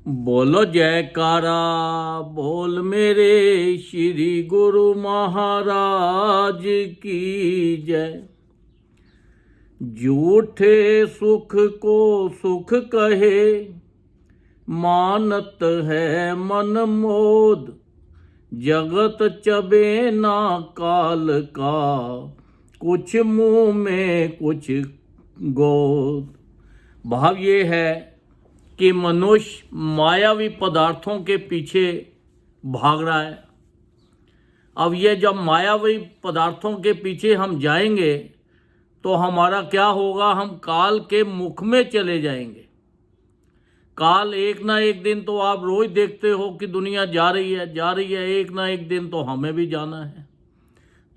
बोलो जयकारा बोल मेरे श्री गुरु महाराज की जय। झूठे सुख को सुख कहे, मानत है मन मोद। जगत चबे ना काल का, कुछ मुंह में कुछ गोद। भाव ये है कि मनुष्य मायावी पदार्थों के पीछे भाग रहा है। अब ये जब मायावी पदार्थों के पीछे हम जाएंगे तो हमारा क्या होगा, हम काल के मुख में चले जाएंगे। काल एक ना एक दिन तो आप रोज देखते हो कि दुनिया जा रही है, एक ना एक दिन तो हमें भी जाना है।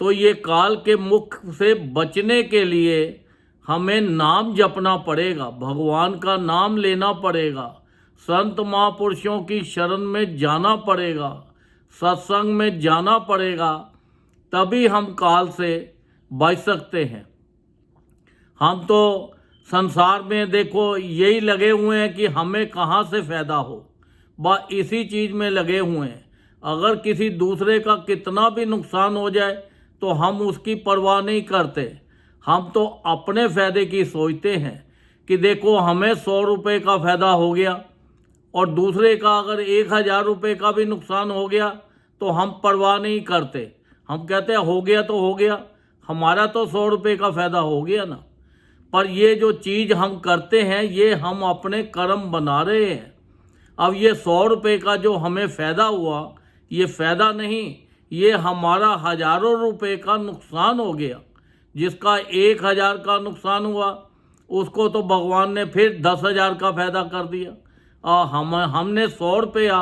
तो ये काल के मुख से बचने के लिए हमें नाम जपना पड़ेगा, भगवान का नाम लेना पड़ेगा, संत महापुरुषों की शरण में जाना पड़ेगा, सत्संग में जाना पड़ेगा, तभी हम काल से बच सकते हैं। हम तो संसार में देखो यही लगे हुए हैं कि हमें कहाँ से फ़ायदा हो, बस इसी चीज़ में लगे हुए हैं। अगर किसी दूसरे का कितना भी नुकसान हो जाए तो हम उसकी परवाह नहीं करते। हम तो अपने फ़ायदे की सोचते हैं कि देखो हमें 100 रुपये का फ़ायदा हो गया और दूसरे का अगर 1000 रुपये का भी नुकसान हो गया तो हम परवाह नहीं करते। हम कहते हैं हो गया तो हो गया, हमारा तो 100 रुपये का फ़ायदा हो गया ना। पर ये जो चीज़ हम करते हैं ये हम अपने कर्म बना रहे हैं। अब ये 100 रुपये का जो हमें फ़ायदा हुआ, ये फ़ायदा नहीं, ये हमारा हज़ारों रुपये का नुकसान हो गया। जिसका 1000 का नुकसान हुआ उसको तो भगवान ने फिर 10,000 का फ़ायदा कर दिया। और हमने 100 रुपया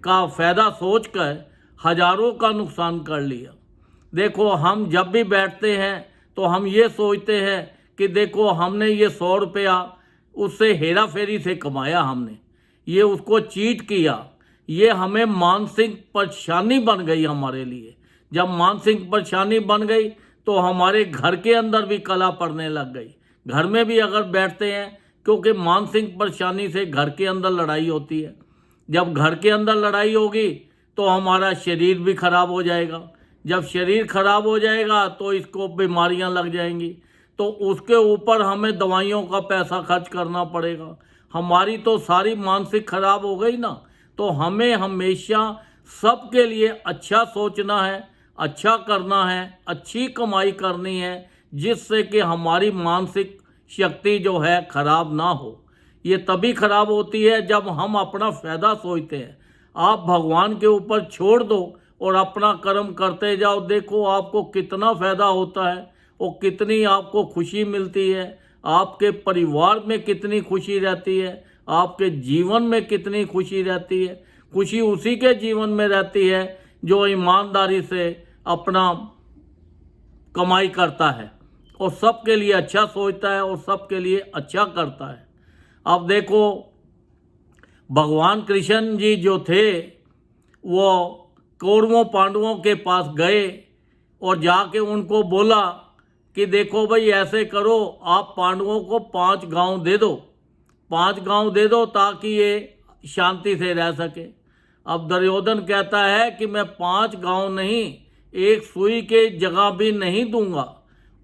का फ़ायदा सोच कर हज़ारों का नुकसान कर लिया। देखो हम जब भी बैठते हैं तो हम ये सोचते हैं कि देखो हमने ये 100 रुपया उससे हेरा फेरी से कमाया, हमने ये उसको चीट किया, ये हमें मानसिक परेशानी बन गई हमारे लिए। जब मानसिक परेशानी बन गई तो हमारे घर के अंदर भी कला पड़ने लग गई। घर में भी अगर बैठते हैं, क्योंकि मानसिक परेशानी से घर के अंदर लड़ाई होती है। जब घर के अंदर लड़ाई होगी तो हमारा शरीर भी खराब हो जाएगा। जब शरीर खराब हो जाएगा तो इसको बीमारियां लग जाएंगी, तो उसके ऊपर हमें दवाइयों का पैसा खर्च करना पड़ेगा। हमारी तो सारी मानसिक खराब हो गई ना। तो हमें हमेशा सबके लिए अच्छा सोचना है, अच्छा करना है, अच्छी कमाई करनी है, जिससे कि हमारी मानसिक शक्ति जो है खराब ना हो। ये तभी खराब होती है जब हम अपना फ़ायदा सोचते हैं। आप भगवान के ऊपर छोड़ दो और अपना कर्म करते जाओ, देखो आपको कितना फ़ायदा होता है और कितनी आपको खुशी मिलती है, आपके परिवार में कितनी खुशी रहती है, आपके जीवन में कितनी खुशी रहती है। खुशी उसी के जीवन में रहती है जो ईमानदारी से अपना कमाई करता है और सबके लिए अच्छा सोचता है और सबके लिए अच्छा करता है। अब देखो भगवान कृष्ण जी जो थे वो कौरवों पांडवों के पास गए और जाके उनको बोला कि देखो भाई ऐसे करो, आप पांडवों को 5 गांव दे दो, 5 गांव दे दो ताकि ये शांति से रह सके। अब दुर्योधन कहता है कि मैं 5 गांव नहीं, एक सुई के जगह भी नहीं दूंगा।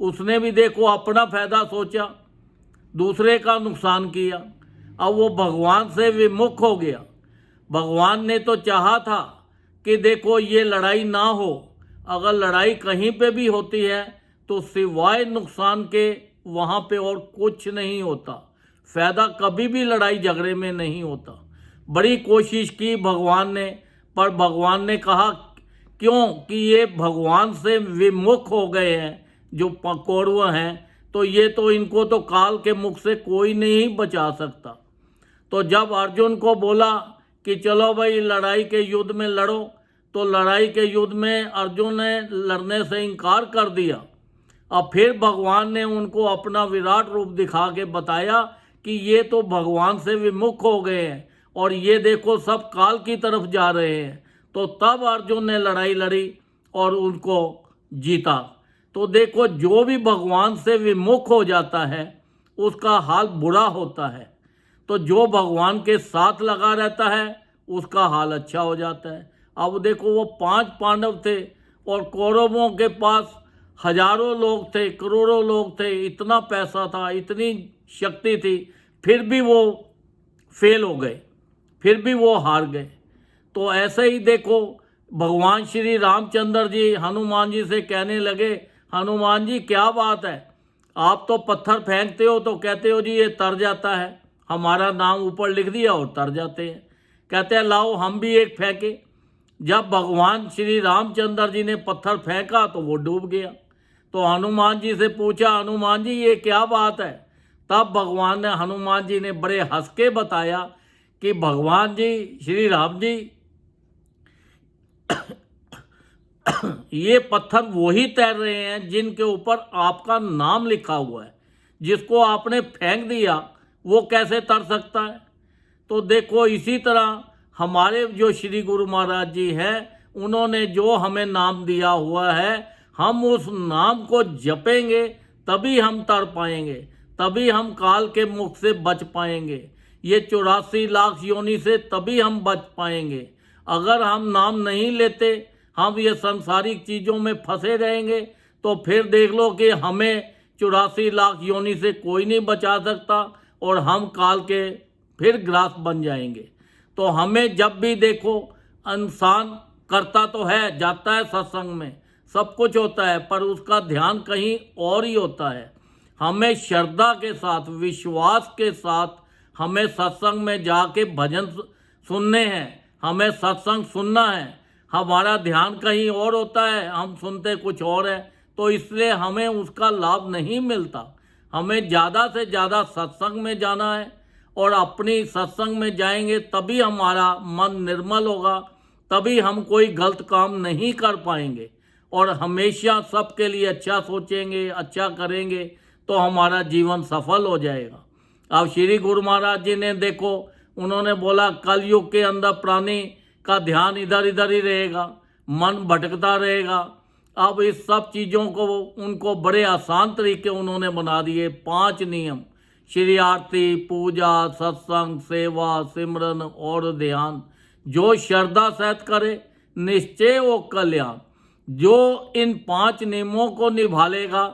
उसने भी देखो अपना फ़ायदा सोचा, दूसरे का नुकसान किया। अब वो भगवान से विमुख हो गया। भगवान ने तो चाहा था कि देखो ये लड़ाई ना हो। अगर लड़ाई कहीं पे भी होती है तो सिवाय नुकसान के वहाँ पे और कुछ नहीं होता। फ़ायदा कभी भी लड़ाई झगड़े में नहीं होता। बड़ी कोशिश की भगवान ने, पर भगवान ने कहा क्यों कि ये भगवान से विमुख हो गए हैं जो कौरव हैं, तो ये तो इनको तो काल के मुख से कोई नहीं बचा सकता। तो जब अर्जुन को बोला कि चलो भाई लड़ाई के युद्ध में लड़ो, तो लड़ाई के युद्ध में अर्जुन ने लड़ने से इनकार कर दिया। अब फिर भगवान ने उनको अपना विराट रूप दिखा के बताया कि ये तो भगवान से विमुख हो गए हैं और ये देखो सब काल की तरफ जा रहे हैं। तो तब अर्जुन ने लड़ाई लड़ी और उनको जीता। तो देखो जो भी भगवान से विमुख हो जाता है उसका हाल बुरा होता है। तो जो भगवान के साथ लगा रहता है उसका हाल अच्छा हो जाता है। अब देखो वो 5 पांडव थे और कौरवों के पास हजारों लोग थे, करोड़ों लोग थे, इतना पैसा था, इतनी शक्ति थी, फिर भी वो फेल हो गए, फिर भी वो हार गए। तो ऐसे ही देखो भगवान श्री रामचंद्र जी हनुमान जी से कहने लगे, हनुमान जी क्या बात है, आप तो पत्थर फेंकते हो तो कहते हो जी ये तर जाता है, हमारा नाम ऊपर लिख दिया और तर जाते हैं। कहते हैं लाओ हम भी एक फेंके। जब भगवान श्री रामचंद्र जी ने पत्थर फेंका तो वो डूब गया। तो हनुमान जी से पूछा, हनुमान जी ये क्या बात है? तब भगवान ने, हनुमान जी ने बड़े हंस के बताया कि भगवान जी श्री राम जी ये पत्थर वही तैर रहे हैं जिनके ऊपर आपका नाम लिखा हुआ है, जिसको आपने फेंक दिया वो कैसे तर सकता है? तो देखो इसी तरह हमारे जो श्री गुरु महाराज जी हैं, उन्होंने जो हमें नाम दिया हुआ है, हम उस नाम को जपेंगे तभी हम तर पाएंगे, तभी हम काल के मुख से बच पाएंगे, ये 84 लाख योनि से तभी हम बच पाएंगे। अगर हम नाम नहीं लेते, हम ये सांसारिक चीज़ों में फंसे रहेंगे, तो फिर देख लो कि हमें 84 लाख योनि से कोई नहीं बचा सकता और हम काल के फिर ग्रास बन जाएंगे। तो हमें जब भी देखो, इंसान करता तो है, जाता है सत्संग में, सब कुछ होता है, पर उसका ध्यान कहीं और ही होता है। हमें श्रद्धा के साथ, विश्वास के साथ हमें सत्संग में जाके भजन सुनने हैं, हमें सत्संग सुनना है। हमारा ध्यान कहीं और होता है, हम सुनते कुछ और है, तो इसलिए हमें उसका लाभ नहीं मिलता। हमें ज़्यादा से ज़्यादा सत्संग में जाना है और अपनी सत्संग में जाएंगे तभी हमारा मन निर्मल होगा, तभी हम कोई गलत काम नहीं कर पाएंगे और हमेशा सबके लिए अच्छा सोचेंगे, अच्छा करेंगे, तो हमारा जीवन सफल हो जाएगा। अब श्री गुरु महाराज जी ने देखो, उन्होंने बोला कलयुग के अंदर प्राणी का ध्यान इधर इधर ही रहेगा, मन भटकता रहेगा। अब इस सब चीज़ों को उनको बड़े आसान तरीके उन्होंने बना दिए। 5 नियम, श्री आरती, पूजा, सत्संग, सेवा, सिमरन और ध्यान, जो श्रद्धा सहित करे निश्चय वो कल्याण। जो इन 5 नियमों को निभा लेगा,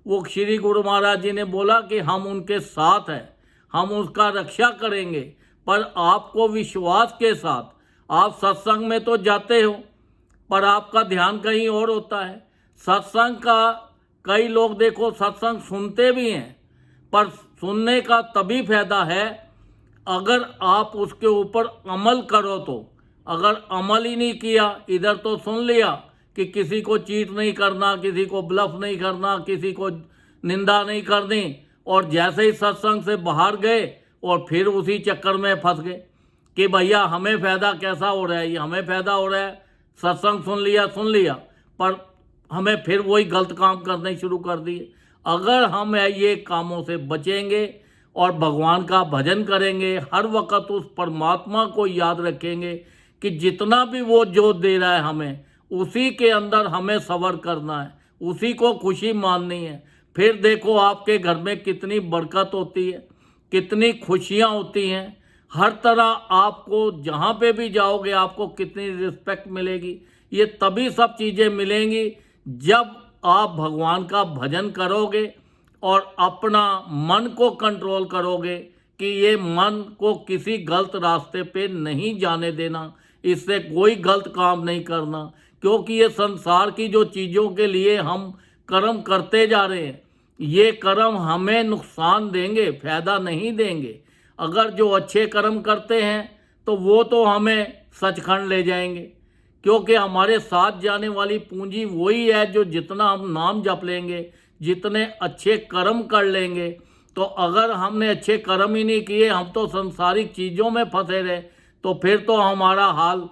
वो श्री गुरु महाराज जी ने बोला कि हम उनके साथ हैं, हम उसका रक्षा करेंगे। पर आपको विश्वास के साथ, आप सत्संग में तो जाते हो पर आपका ध्यान कहीं और होता है। सत्संग का कई लोग देखो सत्संग सुनते भी हैं, पर सुनने का तभी फायदा है अगर आप उसके ऊपर अमल करो। तो अगर अमल ही नहीं किया, इधर तो सुन लिया कि किसी को चीट नहीं करना, किसी को ब्लफ नहीं करना, किसी को निंदा नहीं करनी, और जैसे ही सत्संग से बाहर गए और फिर उसी चक्कर में फंस गए कि भैया हमें फ़ायदा कैसा हो रहा है, ये हमें फ़ायदा हो रहा है, सत्संग सुन लिया, पर हमें फिर वही गलत काम करने शुरू कर दिए। अगर हम ये कामों से बचेंगे और भगवान का भजन करेंगे, हर वक्त उस परमात्मा को याद रखेंगे कि जितना भी वो जो दे रहा है हमें, उसी के अंदर हमें सब्र करना है, उसी को खुशी माननी है, फिर देखो आपके घर में कितनी बरकत होती है, कितनी खुशियाँ होती हैं। हर तरह आपको जहाँ पे भी जाओगे आपको कितनी रिस्पेक्ट मिलेगी। ये तभी सब चीज़ें मिलेंगी जब आप भगवान का भजन करोगे और अपना मन को कंट्रोल करोगे कि ये मन को किसी गलत रास्ते पे नहीं जाने देना, इससे कोई गलत काम नहीं करना, क्योंकि ये संसार की जो चीज़ों के लिए हम कर्म करते जा रहे हैं, ये कर्म हमें नुकसान देंगे, फायदा नहीं देंगे। अगर जो अच्छे कर्म करते हैं तो वो तो हमें सचखंड ले जाएंगे, क्योंकि हमारे साथ जाने वाली पूंजी वही है जो जितना हम नाम जप लेंगे, जितने अच्छे कर्म कर लेंगे। तो अगर हमने अच्छे कर्म ही नहीं किए, हम तो संसारिक चीज़ों में फंसे रहे, तो फिर तो हमारा हाल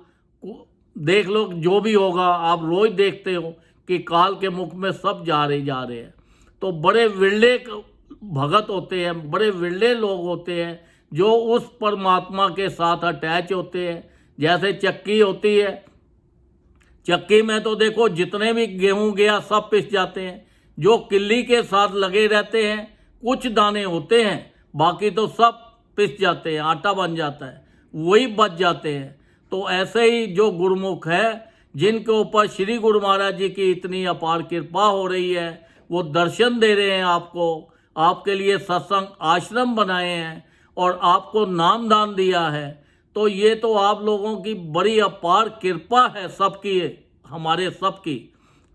देख लो जो भी होगा। आप रोज़ देखते हो कि काल के मुख में सब जा रहे हैं। तो बड़े विरले भगत होते हैं, बड़े विरले लोग होते हैं जो उस परमात्मा के साथ अटैच होते हैं। जैसे चक्की होती है, चक्की में तो देखो जितने भी गेहूं गया सब पिस जाते हैं, जो किल्ली के साथ लगे रहते हैं कुछ दाने होते हैं, बाकी तो सब पिस जाते हैं, आटा बन जाता है, वही बच जाते हैं। तो ऐसे ही जो गुरुमुख है, जिनके ऊपर श्री गुरु महाराज जी की इतनी अपार कृपा हो रही है, वो दर्शन दे रहे हैं आपको, आपके लिए सत्संग आश्रम बनाए हैं और आपको नाम दान दिया है, तो ये तो आप लोगों की बड़ी अपार कृपा है सबकी, हमारे सबकी।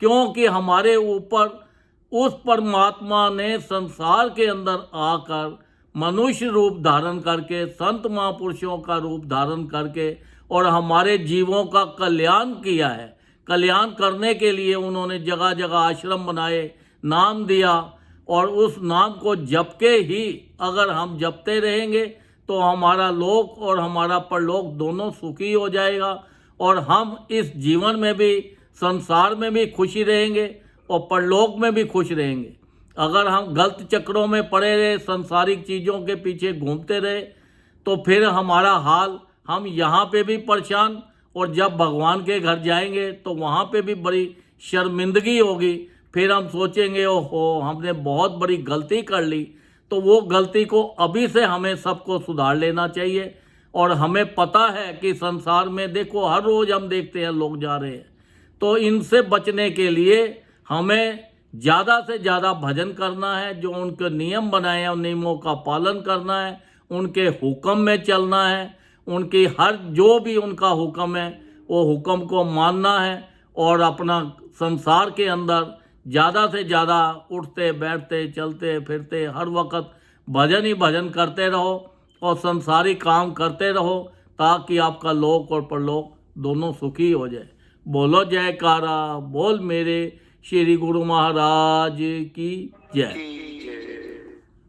क्योंकि हमारे ऊपर उस परमात्मा ने संसार के अंदर आकर मनुष्य रूप धारण करके, संत महापुरुषों का रूप धारण करके और हमारे जीवों का कल्याण किया है। कल्याण करने के लिए उन्होंने जगह जगह आश्रम बनाए, नाम दिया, और उस नाम को जप के ही अगर हम जपते रहेंगे तो हमारा लोक और हमारा परलोक दोनों सुखी हो जाएगा, और हम इस जीवन में भी, संसार में भी खुशी रहेंगे और परलोक में भी खुश रहेंगे। अगर हम गलत चक्रों में पड़े रहे, संसारिक चीज़ों के पीछे घूमते रहे, तो फिर हमारा हाल, हम यहाँ पे भी परेशान, और जब भगवान के घर जाएंगे तो वहाँ पे भी बड़ी शर्मिंदगी होगी। फिर हम सोचेंगे ओहो हमने बहुत बड़ी गलती कर ली। तो वो गलती को अभी से हमें सबको सुधार लेना चाहिए। और हमें पता है कि संसार में देखो हर रोज़ हम देखते हैं लोग जा रहे हैं, तो इनसे बचने के लिए हमें ज़्यादा से ज़्यादा भजन करना है, जो उनके नियम बनाए हैं उन नियमों का पालन करना है, उनके हुक्म में चलना है, उनकी हर जो भी उनका हुक्म है वो हुक्म को मानना है, और अपना संसार के अंदर ज़्यादा से ज़्यादा उठते बैठते चलते फिरते हर वक्त भजन ही भजन करते रहो और संसारी काम करते रहो, ताकि आपका लोक और परलोक दोनों सुखी हो जाए। बोलो जयकारा, बोल मेरे श्री गुरु महाराज की जय।